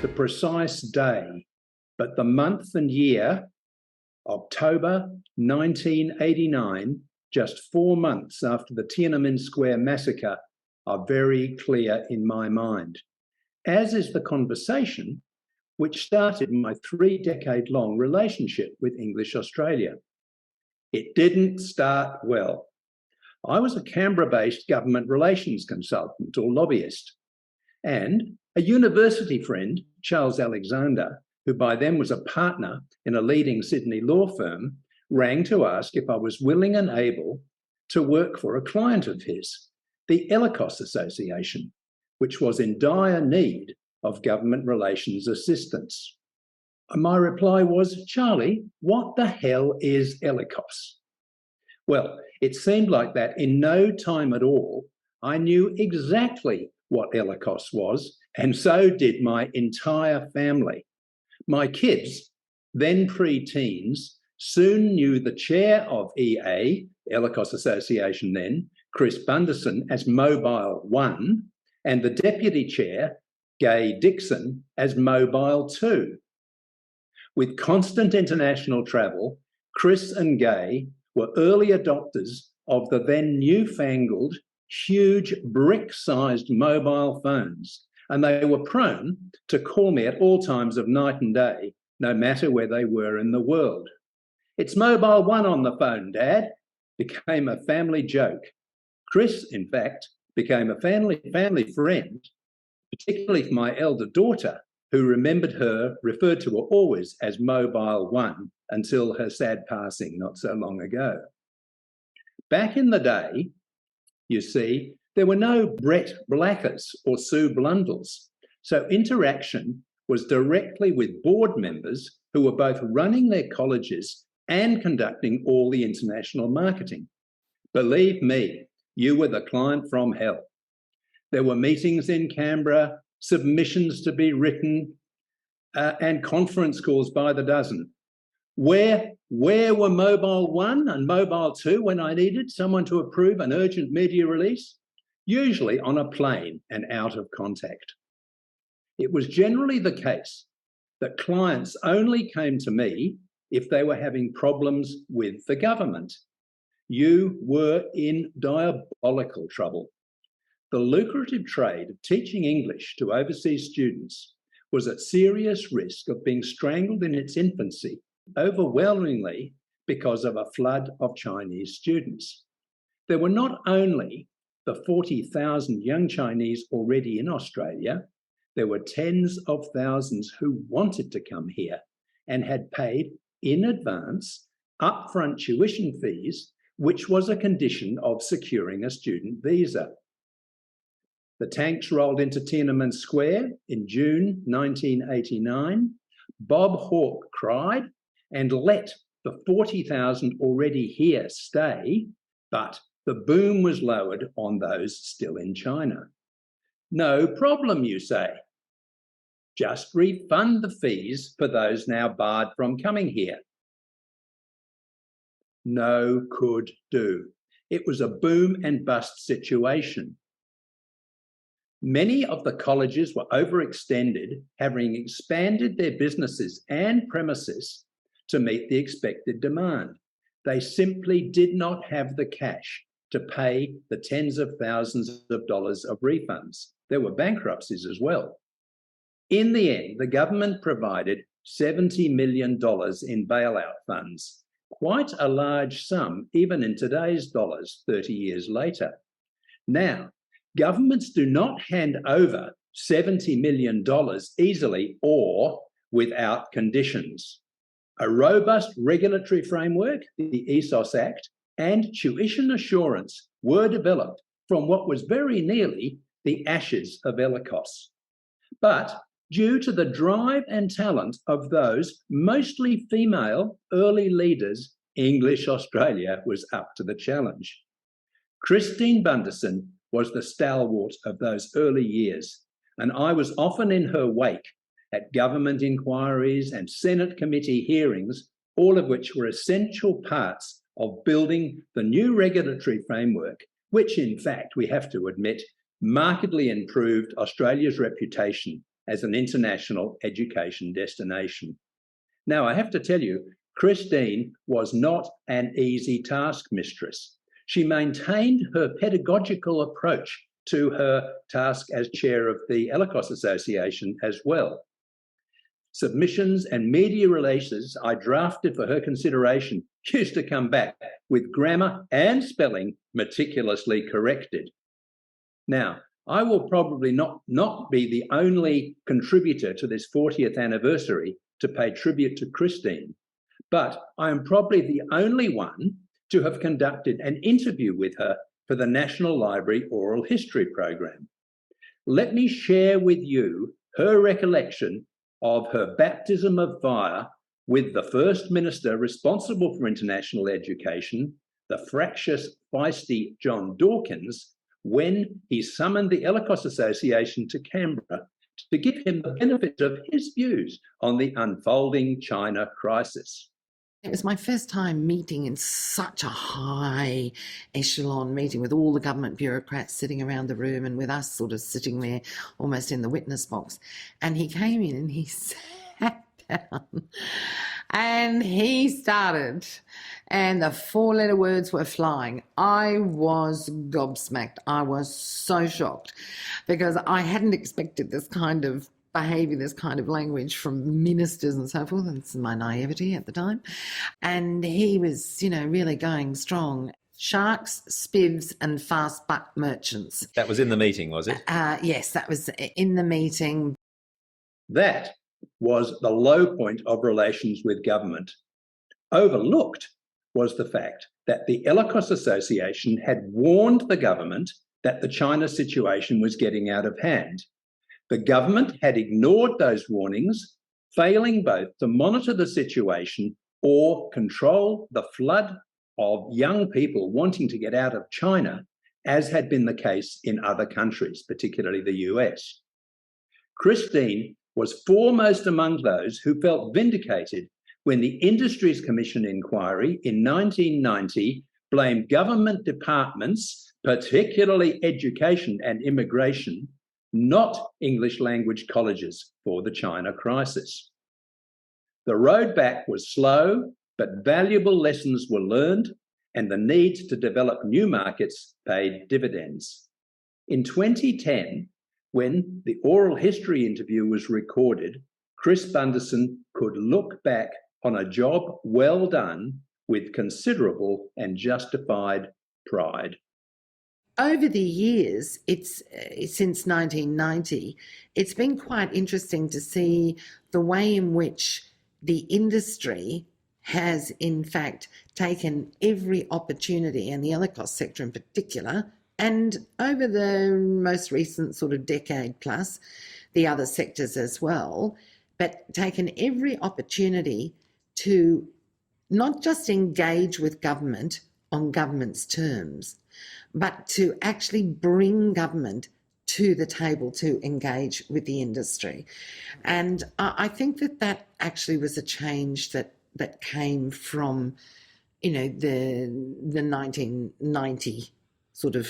the precise day, but the month and year, October 1989, just 4 months after the Tiananmen Square massacre, are very clear in my mind, as is the conversation which started my 3-decade-long relationship with English Australia. It didn't start well. I was a Canberra-based government relations consultant or lobbyist, and a university friend, Charles Alexander, who by then was a partner in a leading Sydney law firm, rang to ask if I was willing and able to work for a client of his, the ELICOS Association, which was in dire need of government relations assistance. My reply was, Charlie, what the hell is ELICOS? Well, it seemed like that in no time at all, I knew exactly what ELICOS was, and so did my entire family. My kids, then pre-teens, soon knew the chair of EA, ELICOS Association then, Chris Bundesen, as Mobile 1, and the deputy chair, Gay Dixon, as Mobile 2. With constant international travel, Chris and Gay were early adopters of the then newfangled, huge brick-sized mobile phones, and they were prone to call me at all times of night and day, no matter where they were in the world. It's Mobile 1 on the phone, Dad, became a family joke. Chris, in fact, became a family friend, particularly for my elder daughter, who referred to her always as Mobile 1 until her sad passing not so long ago. Back in the day, you see, there were no Brett Blackers or Sue Blundells, so interaction was directly with board members who were both running their colleges and conducting all the international marketing. Believe me, you were the client from hell. There were meetings in Canberra, submissions to be written, and conference calls by the dozen. Where were Mobile 1 and Mobile 2 when I needed someone to approve an urgent media release? Usually on a plane and out of contact. It was generally the case that clients only came to me if they were having problems with the government. You were in diabolical trouble. The lucrative trade of teaching English to overseas students was at serious risk of being strangled in its infancy, overwhelmingly because of a flood of Chinese students. There were not only the 40,000 young Chinese already in Australia, there were tens of thousands who wanted to come here and had paid in advance upfront tuition fees, which was a condition of securing a student visa. The tanks rolled into Tiananmen Square in June 1989. Bob Hawke cried and let the 40,000 already here stay, but the boom was lowered on those still in China. No problem, you say. Just refund the fees for those now barred from coming here. No could do. It was a boom and bust situation. Many of the colleges were overextended, having expanded their businesses and premises to meet the expected demand. They simply did not have the cash to pay the tens of thousands of dollars of refunds. There were bankruptcies as well. In the end, the government provided $70 million in bailout funds, quite a large sum, even in today's dollars, 30 years later. Now, governments do not hand over $70 million easily or without conditions. A robust regulatory framework, the ESOS Act, and tuition assurance were developed from what was very nearly the ashes of ELICOS. But due to the drive and talent of those mostly female early leaders, English Australia was up to the challenge. Christine Bundesen was the stalwart of those early years, and I was often in her wake at government inquiries and Senate committee hearings, all of which were essential parts of building the new regulatory framework, which in fact, we have to admit, markedly improved Australia's reputation as an international education destination. Now, I have to tell you, Christine was not an easy taskmistress. She maintained her pedagogical approach to her task as chair of the ELICOS Association as well. Submissions and media releases I drafted for her consideration used to come back with grammar and spelling meticulously corrected. Now, I will probably not be the only contributor to this 40th anniversary to pay tribute to Christine, but I am probably the only one to have conducted an interview with her for the National Library Oral History Program. Let me share with you her recollection of her baptism of fire with the First Minister responsible for international education, the fractious, feisty John Dawkins, when he summoned the ELICOS Association to Canberra to give him the benefit of his views on the unfolding China crisis. It was my first time meeting in such a high echelon meeting with all the government bureaucrats sitting around the room and with us sort of sitting there almost in the witness box. And he came in and he sat down and he started, and the four-letter words were flying. I was gobsmacked. I was so shocked because I hadn't expected this kind of behaviour, this kind of language from ministers and so forth. That's my naivety at the time. And he was, really going strong. Sharks, spivs and fast buck merchants. That was in the meeting, was it? Yes, that was in the meeting. That was the low point of relations with government. Overlooked was the fact that the ELICOS Association had warned the government that the China situation was getting out of hand. The government had ignored those warnings, failing both to monitor the situation or control the flood of young people wanting to get out of China, as had been the case in other countries, particularly the US. Christine was foremost among those who felt vindicated when the Industries Commission inquiry in 1990 blamed government departments, particularly education and immigration, not English language colleges, for the China crisis. The road back was slow, but valuable lessons were learned, and the need to develop new markets paid dividends. In 2010, when the oral history interview was recorded, Chris Bundesen could look back on a job well done with considerable and justified pride. Over the years, since 1990, it's been quite interesting to see the way in which the industry has, in fact, taken every opportunity, and the ELICOS sector in particular, and over the most recent sort of decade plus, the other sectors as well, but taken every opportunity to not just engage with government on government's terms, but to actually bring government to the table to engage with the industry. And I think that actually was a change that came from, the 1990 sort of,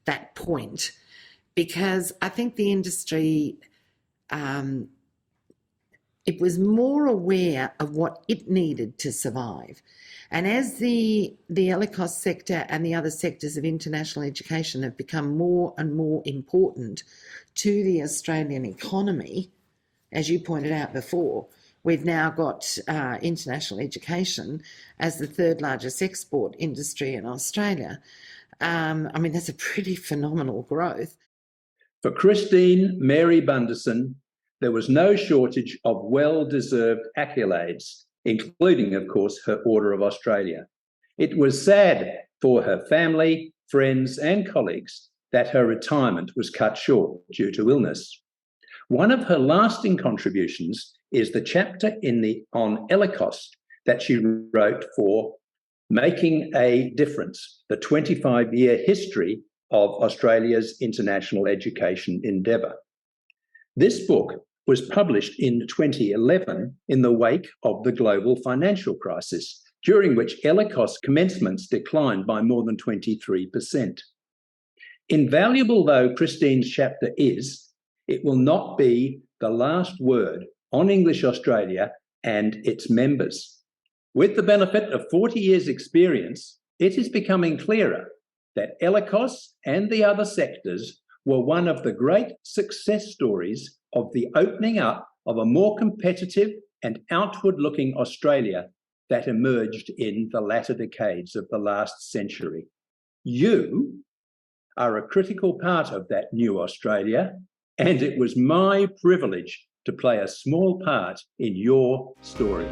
that point, because I think the industry, it was more aware of what it needed to survive. And as the ELICOS sector and the other sectors of international education have become more and more important to the Australian economy, as you pointed out before, we've now got international education as the third largest export industry in Australia. That's a pretty phenomenal growth. For Christine Mary Bundesen, there was no shortage of well-deserved accolades, including, of course, her Order of Australia. It was sad for her family, friends, and colleagues that her retirement was cut short due to illness. One of her lasting contributions is the chapter on ELICOS that she wrote for Making a Difference, the 25-year history of Australia's international education endeavour. This book was published in 2011 in the wake of the global financial crisis, during which ELICOS commencements declined by more than 23%. Invaluable though Christine's chapter is, It will not be the last word on English Australia and its members. With the benefit of 40 years' experience, it is becoming clearer that ELICOS and the other sectors were one of the great success stories of the opening up of a more competitive and outward-looking Australia that emerged in the latter decades of the last century. You are a critical part of that new Australia, and it was my privilege to play a small part in your story.